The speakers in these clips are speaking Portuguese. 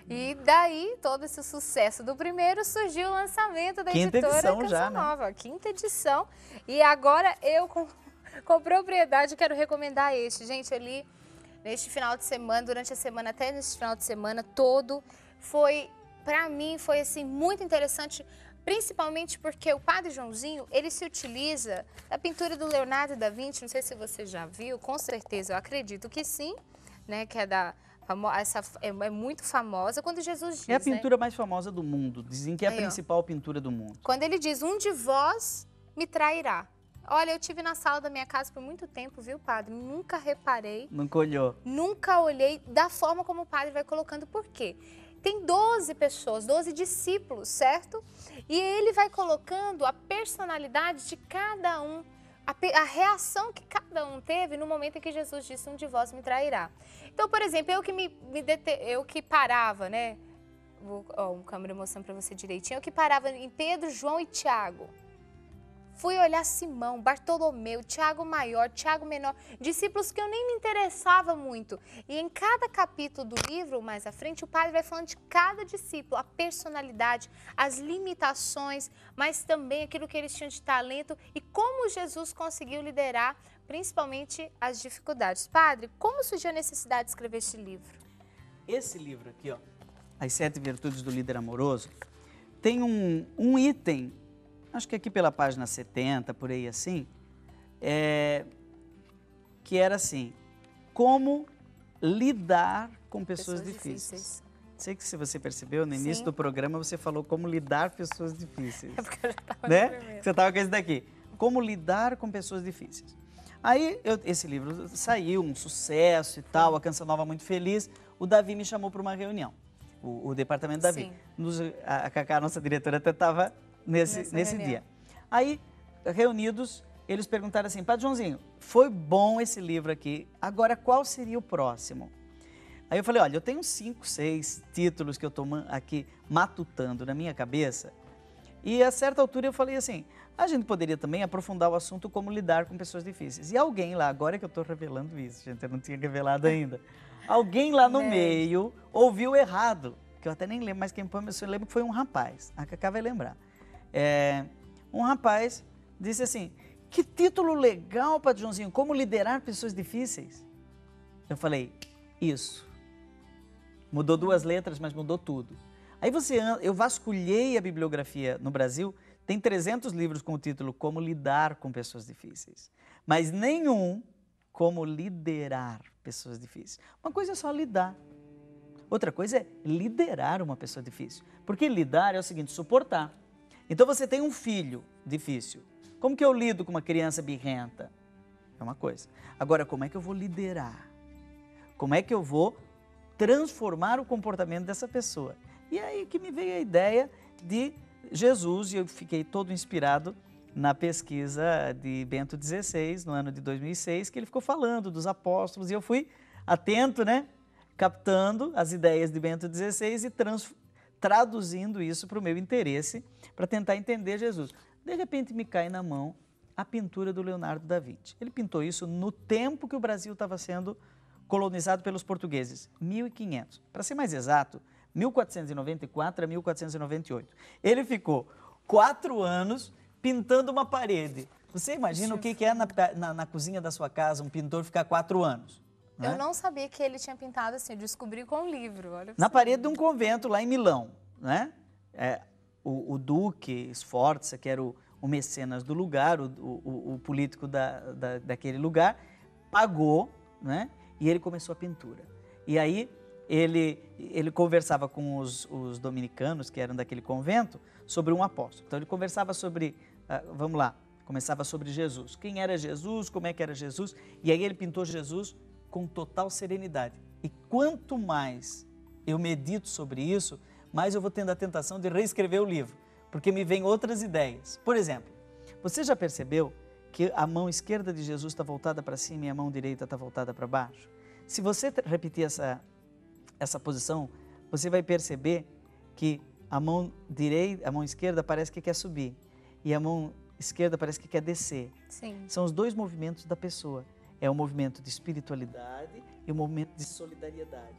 E daí, todo esse sucesso do primeiro, surgiu o lançamento da Quinta editora edição Canção já, né? Nova, quinta edição. E agora eu, com propriedade, quero recomendar este. Gente, eu li neste final de semana, durante a semana, até neste final de semana todo, pra mim, foi assim, muito interessante, principalmente porque o Padre Joãozinho, ele se utiliza da pintura do Leonardo da Vinci, não sei se você já viu, com certeza, eu acredito que sim, né, que é é muito famosa, quando Jesus diz, É a né? pintura mais famosa do mundo. Dizem que é a Aí, ó. principal pintura do mundo. Quando ele diz, um de vós me trairá. Olha, eu tive na sala da minha casa por muito tempo, viu, padre? Nunca reparei, Nunca olhou. nunca olhei da forma como o padre vai colocando. Por quê? Tem 12 pessoas, 12 discípulos, certo? E ele vai colocando a personalidade de cada um, a reação que cada um teve no momento em que Jesus disse, um de vós me trairá. Então, por exemplo, eu que parava, né? Vou câmera mostrando para você direitinho. Eu que parava em Pedro, João e Tiago. Fui olhar Simão, Bartolomeu, Tiago Maior, Tiago Menor, discípulos que eu nem me interessava muito. E em cada capítulo do livro, mais à frente, o padre vai falando de cada discípulo, a personalidade, as limitações, mas também aquilo que eles tinham de talento e como Jesus conseguiu liderar, principalmente as dificuldades. Padre, como surgiu a necessidade de escrever este livro? Esse livro aqui, ó, As 7 Virtudes do Líder Amoroso, tem um item, acho que aqui pela página 70, por aí assim, que era assim, como lidar com pessoas difíceis. Sei que se você percebeu, no início do programa você falou como lidar com pessoas difíceis. É porque eu já estava né? Você estava com esse daqui. Como lidar com pessoas difíceis. Aí, esse livro saiu, um sucesso e tal, a Canção Nova muito feliz. O Davi me chamou para uma reunião, o departamento Davi. A Cacá, nossa diretora, até estava nesse dia. Aí, reunidos, eles perguntaram assim, Padre Joãozinho, foi bom esse livro aqui, agora qual seria o próximo? Aí eu falei, olha, eu tenho 5, 6 títulos que eu estou aqui matutando na minha cabeça. E a certa altura eu falei assim, a gente poderia também aprofundar o assunto como lidar com pessoas difíceis. E alguém lá, agora que eu estou revelando isso, gente, eu não tinha revelado ainda. Alguém lá no meio ouviu errado, que eu até nem lembro mais quem foi, mas eu lembro que foi um rapaz, a Cacá vai lembrar. Um rapaz disse assim, que título legal, Padre Joãozinho, como liderar pessoas difíceis? Eu falei, isso. Mudou 2 letras, mas mudou tudo. Aí eu vasculhei a bibliografia no Brasil, tem 300 livros com o título Como Lidar com Pessoas Difíceis, mas nenhum como liderar pessoas difíceis. Uma coisa é só lidar, outra coisa é liderar uma pessoa difícil, porque lidar é o seguinte, suportar. Então você tem um filho difícil, como que eu lido com uma criança birrenta? É uma coisa. Agora, como é que eu vou liderar? Como é que eu vou transformar o comportamento dessa pessoa? E aí que me veio a ideia de Jesus, e eu fiquei todo inspirado na pesquisa de Bento XVI, no ano de 2006, que ele ficou falando dos apóstolos, e eu fui atento, né, captando as ideias de Bento XVI e traduzindo isso para o meu interesse, para tentar entender Jesus. De repente me cai na mão a pintura do Leonardo da Vinci. Ele pintou isso no tempo que o Brasil estava sendo colonizado pelos portugueses, 1500. Para ser mais exato, 1494 a 1498. Ele ficou 4 anos pintando uma parede. Você imagina o que é na cozinha da sua casa um pintor ficar 4 anos? Né? Eu não sabia que ele tinha pintado assim, eu descobri com um livro. Olha na parede de um convento lá em Milão. Né? O Duque Sforza, que era o mecenas do lugar, o político daquele lugar, pagou, né? E ele começou a pintura. E aí ele conversava com os dominicanos, que eram daquele convento, sobre um apóstolo. Então ele conversava sobre, vamos lá, começava sobre Jesus. Quem era Jesus, como é que era Jesus. E aí ele pintou Jesus com total serenidade. E quanto mais eu medito sobre isso, mais eu vou tendo a tentação de reescrever o livro, porque me vêm outras ideias. Por exemplo, você já percebeu que a mão esquerda de Jesus está voltada para cima e a mão direita está voltada para baixo? Se você repetir essa posição, você vai perceber que a mão esquerda parece que quer subir e a mão esquerda parece que quer descer. Sim. São os 2 movimentos da pessoa. É o movimento de espiritualidade e o movimento de solidariedade.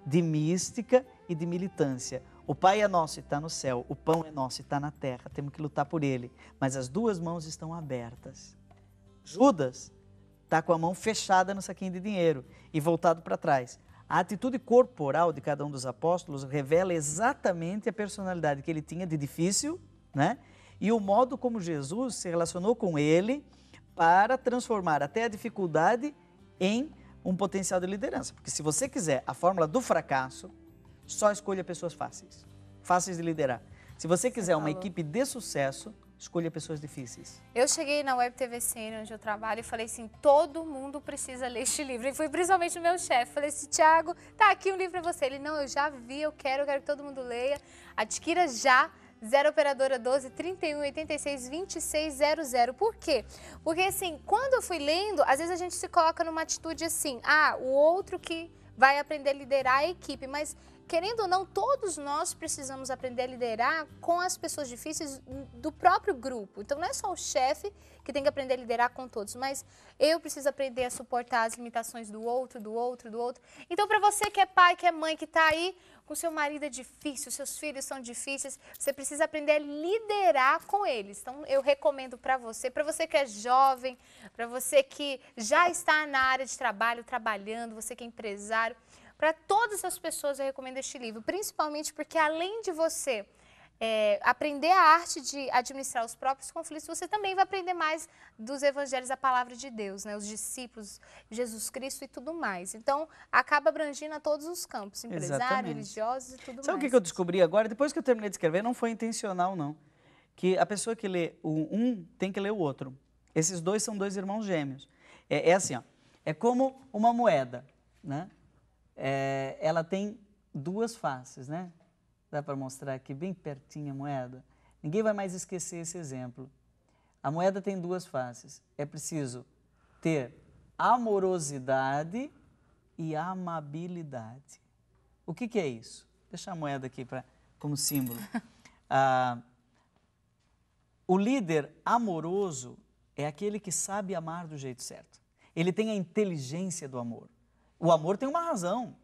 de mística e de militância. O Pai é nosso e está no céu, o pão é nosso e está na terra, temos que lutar por ele, mas as duas mãos estão abertas. Judas está com a mão fechada no saquinho de dinheiro e voltado para trás. A atitude corporal de cada um dos apóstolos revela exatamente a personalidade que ele tinha de difícil, né? E o modo como Jesus se relacionou com ele para transformar até a dificuldade em um potencial de liderança. Porque se você quiser a fórmula do fracasso, só escolha pessoas fáceis, fáceis de liderar. Se você quiser uma equipe de sucesso, escolha pessoas difíceis. Eu cheguei na Web TVCN, onde eu trabalho, e falei assim, todo mundo precisa ler este livro. E fui principalmente o meu chefe. Falei assim, Thiago, tá aqui um livro para você. Ele, não, eu já vi, eu quero que todo mundo leia. Adquira já. 0 operadora 12 31 86 26 00. Por quê? Porque assim, quando eu fui lendo, às vezes a gente se coloca numa atitude assim, o outro que vai aprender a liderar a equipe, mas querendo ou não, todos nós precisamos aprender a liderar com as pessoas difíceis do próprio grupo. Então não é só o chefe que tem que aprender a liderar com todos, mas eu preciso aprender a suportar as limitações do outro. Então para você que é pai, que é mãe, que está aí, com seu marido é difícil, seus filhos são difíceis, você precisa aprender a liderar com eles. Então, eu recomendo para você que é jovem, para você que já está na área de trabalho, trabalhando, você que é empresário, para todas as pessoas eu recomendo este livro, principalmente porque além de você aprender a arte de administrar os próprios conflitos, você também vai aprender mais dos evangelhos, da palavra de Deus, né? Os discípulos, Jesus Cristo e tudo mais. Então, acaba abrangindo a todos os campos, empresários, religiosos e tudo mais. Sabe o que eu descobri agora? Depois que eu terminei de escrever, não foi intencional, não. Que a pessoa que lê um tem que ler o outro. Esses dois são dois irmãos gêmeos. É assim, ó, é como uma moeda, né? Ela tem duas faces, né? Dá para mostrar aqui bem pertinho a moeda. Ninguém vai mais esquecer esse exemplo. A moeda tem duas faces. É preciso ter amorosidade e amabilidade. O que é isso? Deixa a moeda aqui como símbolo. O líder amoroso é aquele que sabe amar do jeito certo. Ele tem a inteligência do amor. O amor tem uma razão,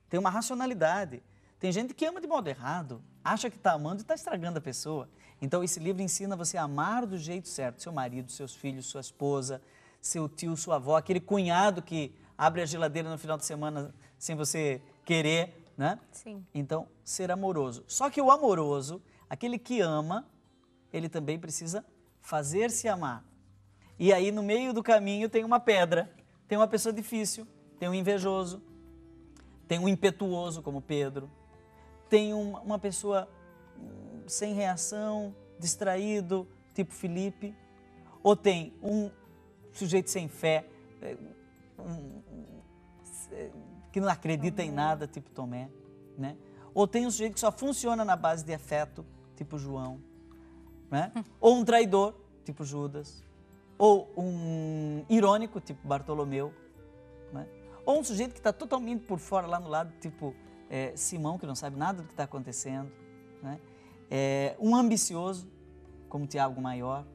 tem uma racionalidade. Tem gente que ama de modo errado, acha que está amando e está estragando a pessoa. Então, esse livro ensina você a amar do jeito certo. Seu marido, seus filhos, sua esposa, seu tio, sua avó, aquele cunhado que abre a geladeira no final de semana sem você querer, né? Sim. Então, ser amoroso. Só que o amoroso, aquele que ama, ele também precisa fazer-se amar. E aí, no meio do caminho, tem uma pedra, tem uma pessoa difícil, tem um invejoso, tem um impetuoso como Pedro, tem uma pessoa sem reação, distraído, tipo Felipe, ou tem um sujeito sem fé, que não acredita em nada, tipo Tomé, né? Ou tem um sujeito que só funciona na base de afeto, tipo João, né? Ou um traidor, tipo Judas, ou um irônico, tipo Bartolomeu, né? Ou um sujeito que está totalmente por fora, lá no lado, tipo Simão, que não sabe nada do que está acontecendo, né? Um ambicioso, como Tiago Maior,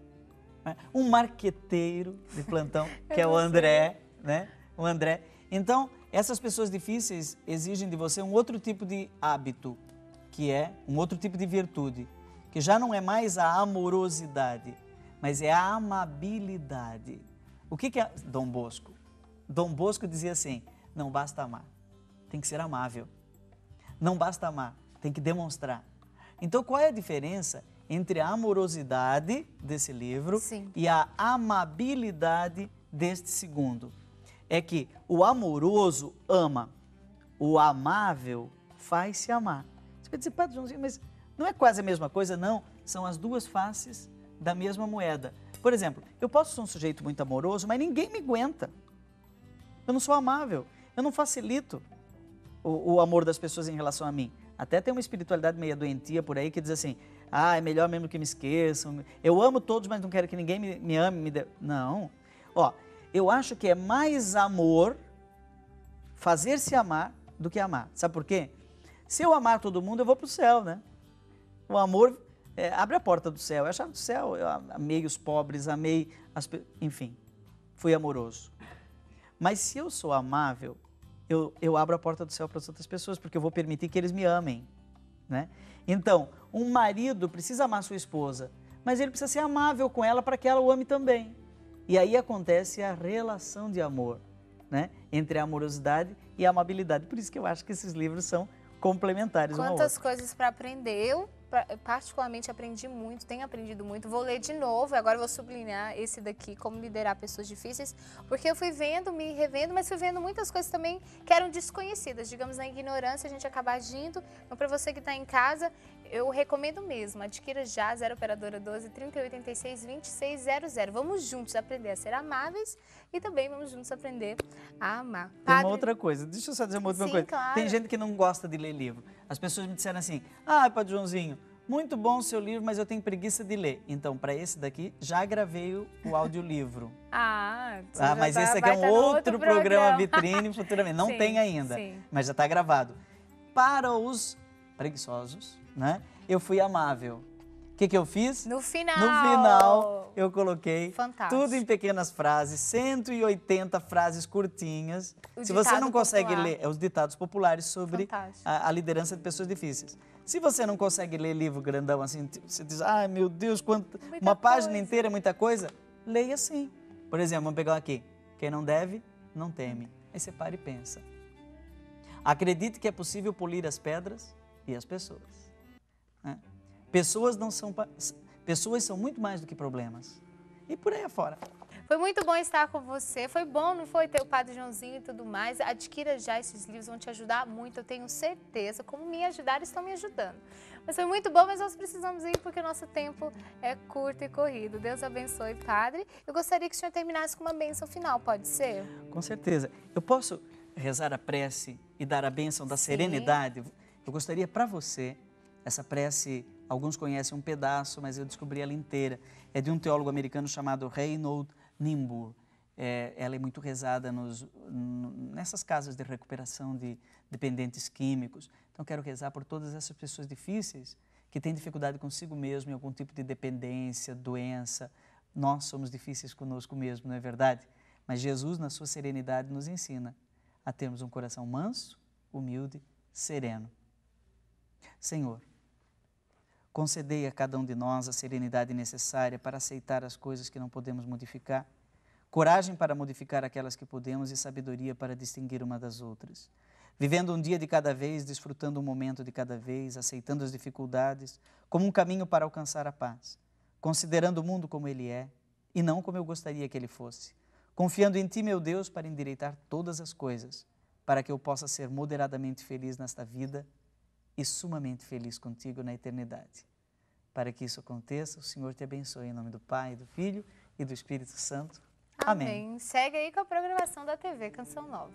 né? Um marqueteiro de plantão, que é o André, né? O André. Então, essas pessoas difíceis exigem de você um outro tipo de hábito, que é um outro tipo de virtude, que já não é mais a amorosidade, mas é a amabilidade. O que é Dom Bosco? Dom Bosco dizia assim, não basta amar, tem que ser amável. Não basta amar, tem que demonstrar. Então, qual é a diferença entre a amorosidade desse livro Sim. e a amabilidade deste segundo? É que o amoroso ama, o amável faz-se amar. Você vai dizer, Padre Joãozinho, mas não é quase a mesma coisa? Não, são as duas faces da mesma moeda. Por exemplo, eu posso ser um sujeito muito amoroso, mas ninguém me aguenta. Eu não sou amável, eu não facilito o amor das pessoas em relação a mim. Até tem uma espiritualidade meio doentia por aí que diz assim, é melhor mesmo que me esqueçam. Eu amo todos, mas não quero que ninguém me ame. Me dê. Não. Ó, eu acho que é mais amor fazer-se amar do que amar. Sabe por quê? Se eu amar todo mundo, eu vou para o céu, né? O amor abre a porta do céu, é a chave do céu. Eu amei os pobres, amei enfim, fui amoroso. Mas se eu sou amável, eu abro a porta do céu para as outras pessoas, porque eu vou permitir que eles me amem, né? Então, um marido precisa amar sua esposa, mas ele precisa ser amável com ela para que ela o ame também. E aí acontece a relação de amor, né? Entre a amorosidade e a amabilidade. Por isso que eu acho que esses livros são complementares um ao outro. Quantas coisas para aprender. Eu particularmente aprendi muito, tenho aprendido muito. Vou ler de novo, agora eu vou sublinhar esse daqui, Como Liderar Pessoas Difíceis, porque eu fui vendo, me revendo, mas fui vendo muitas coisas também que eram desconhecidas. Digamos, na ignorância a gente acaba agindo. Então, para você que está em casa, eu recomendo mesmo. Adquira já, 0 Operadora 12 3086 2600. Vamos juntos aprender a ser amáveis e também vamos juntos aprender a amar. Tem uma outra coisa, deixa eu só dizer uma outra coisa. Claro. Tem gente que não gosta de ler livro. As pessoas me disseram assim, ah, Padre Joãozinho, muito bom o seu livro, mas eu tenho preguiça de ler. Então, para esse daqui, já gravei o audiolivro. Mas esse aqui é um outro programa vitrine futuramente. Não tem ainda, mas já está gravado. Para os preguiçosos, né? Eu fui amável. O que eu fiz? No final eu coloquei tudo em pequenas frases, 180 frases curtinhas. Se você não consegue ler, os ditados populares sobre a liderança de pessoas difíceis. Se você não consegue ler livro grandão assim, você diz, ai meu Deus, uma página inteira é muita coisa, leia assim. Por exemplo, vamos pegar aqui, quem não deve, não teme. Aí você para e pensa. Acredite que é possível polir as pedras e as pessoas. Né? Pessoas são muito mais do que problemas. E por aí afora. Foi muito bom estar com você. Foi bom, não foi, ter o Padre Joãozinho e tudo mais. Adquira já esses livros, vão te ajudar muito, eu tenho certeza. Como me ajudaram, estão me ajudando. Mas foi muito bom, mas nós precisamos ir porque o nosso tempo é curto e corrido. Deus abençoe, Padre. Eu gostaria que o senhor terminasse com uma bênção final, pode ser? Com certeza. Eu posso rezar a prece e dar a bênção da serenidade? Eu gostaria para você, essa prece, alguns conhecem um pedaço, mas eu descobri ela inteira. É de um teólogo americano chamado Reinhold Niebuhr. Ela é muito rezada nessas casas de recuperação de dependentes químicos. Então, quero rezar por todas essas pessoas difíceis que têm dificuldade consigo mesmo em algum tipo de dependência, doença. Nós somos difíceis conosco mesmo, não é verdade? Mas Jesus, na sua serenidade, nos ensina a termos um coração manso, humilde, sereno. Senhor, concedei a cada um de nós a serenidade necessária para aceitar as coisas que não podemos modificar, coragem para modificar aquelas que podemos e sabedoria para distinguir uma das outras. Vivendo um dia de cada vez, desfrutando um momento de cada vez, aceitando as dificuldades como um caminho para alcançar a paz, considerando o mundo como ele é e não como eu gostaria que ele fosse, confiando em Ti, meu Deus, para endireitar todas as coisas, para que eu possa ser moderadamente feliz nesta vida e sumamente feliz contigo na eternidade. Para que isso aconteça, o Senhor te abençoe em nome do Pai, do Filho e do Espírito Santo. Amém. Segue aí com a programação da TV Canção Nova.